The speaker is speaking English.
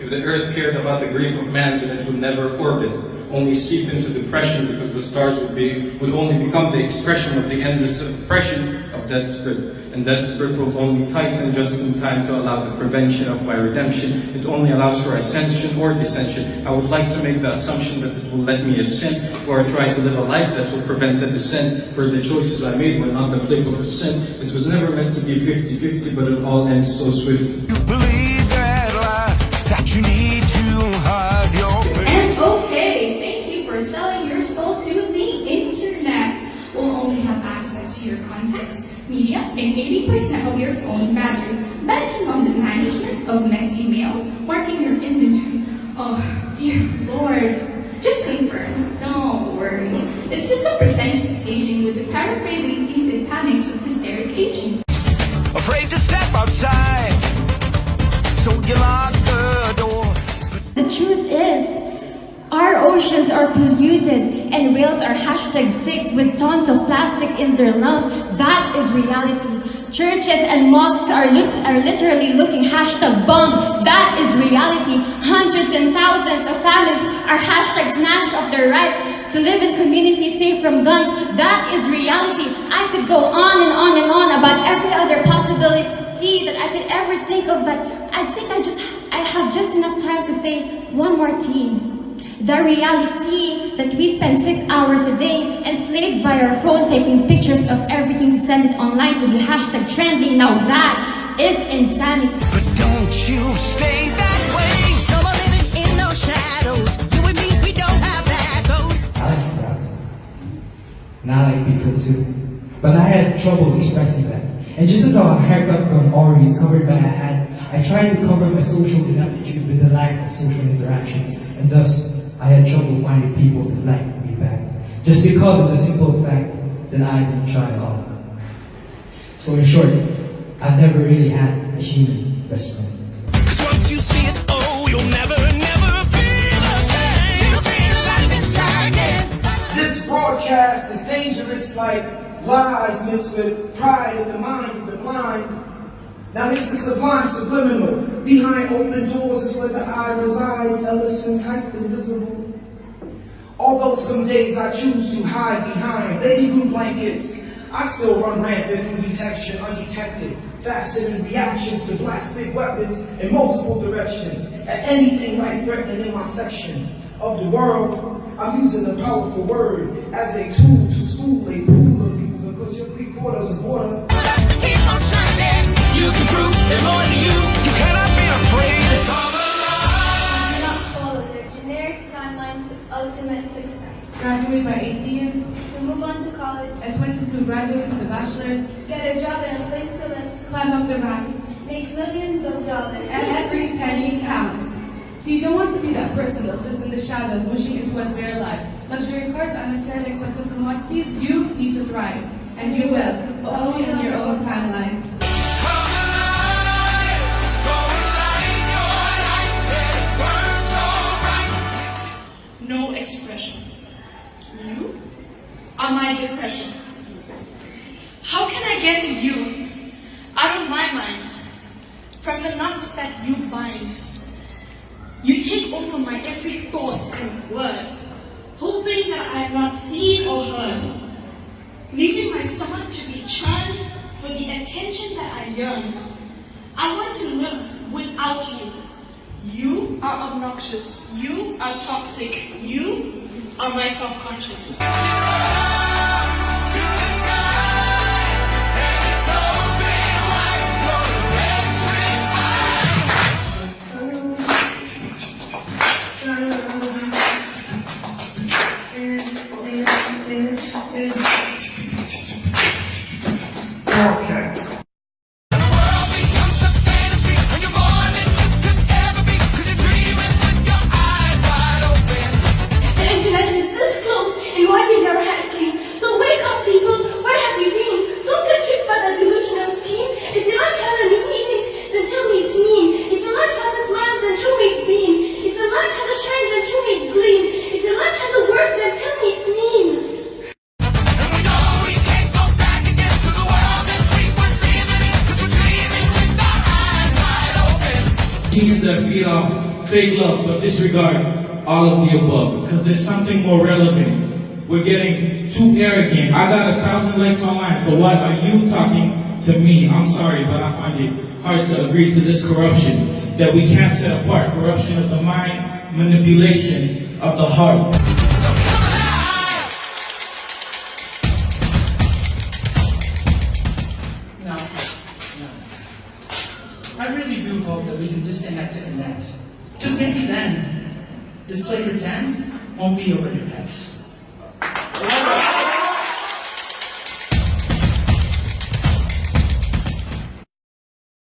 If the earth cared about the grief of man, then it would never orbit, only seep into depression, because the stars would only become the expression of the endless oppression of that spirit. And that spirit will only tighten just in time to allow the prevention of my redemption. It only allows for ascension or descension. I would like to make the assumption that it will let me ascend, or try to live a life that will prevent a descent, for the choices I made were not the flick of a sin. It was never meant to be 50-50, but it all ends so swift. You believe that lie, that you need to hide your pain. And okay, thank you for selling your soul to the internet. We'll only have access to your contacts, media, and 80% of your phone battery, banking on the management of messy mails, marking your inventory. Oh, dear Lord. Just confirm, don't worry. It's just a pretentious aging with the paraphrasing painted panics of hysteric aging. Afraid to step outside, so you lock the door. The truth is, our oceans are polluted and whales are #sick with tons of plastic in their lungs. That is reality. Churches and mosques are literally looking #bombed. That is reality. Hundreds and thousands of families are #snatched of their rights to live in communities safe from guns. That is reality. I could go on and on and on about every other possibility that I could ever think of, but I think I have just enough time to say one more thing. The reality that we spend 6 hours a day enslaved by our phone taking pictures of everything to send it online to be #trending. Now that is insanity. But don't you stay that way. No more living in no shadows. You and me, we don't have that ghost. I like drugs. And I like people too. But I had trouble expressing that. And just as a haircut gone always covered by a hat, I tried to cover my social inaptitude with the lack of social interactions. And thus, I had trouble finding people that liked me back. Just because of the simple fact that I didn't try at all. So in short, I've never really had a human best friend. Cause once you see it, oh, you'll never be the same. You'll be like this target. This broadcast is dangerous like lies mixed with pride in the mind of the blind. Now here's the sublime subliminal. Behind open doors is where the eye resides, elephants hype invisible. Although some days I choose to hide behind baby blue blankets, I still run rampant in detection, undetected, faster in reactions to blast big weapons in multiple directions. At anything life-threatening in my section of the world, I'm using the powerful word as a tool to school a pool of you, because you're 3/4 of water. Keep on shining. You can prove there's more to you. You cannot be afraid. Do not follow their generic timeline to ultimate success. Graduate by 18, To move on to college, at 22 graduate with a bachelor's, get a job and a place to live, climb up the ranks, make millions of dollars, and every penny counts. So you don't want to be that person that lives in the shadows wishing it was their life. Luxury cars, unnecessarily expensive commodities, you need to thrive. And you will, but only on your own timeline. No expression. You are my depression. How can I get to you out of my mind from the knots that you bind? You take over my every thought and word, hoping that I am not seen or heard, leaving my stomach to be churned for the attention that I yearn. I want to live without you. You are obnoxious. You are toxic. You are my self-conscious. Broadcast. The internet is this close, and why we never had it clean. So wake up, people. Where have you been? Don't get tricked by that delusional scheme. If your life has a new meaning, then tell me it's mean. If your life has a smile, then show me it's beam. If your life has a shine, then show me it's gleam. If your life has a word, then tell me it's mean. Things that feed off fake love, but disregard all of the above. Because there's something more relevant. We're getting too arrogant. I got 1,000 likes online, so what are you talking to me? I'm sorry, but I find it hard to agree to this corruption that we can't set apart. Corruption of the mind, manipulation of the heart. No. I really do hope that we can disconnect to connect. Just maybe then, this play pretend won't be over your heads.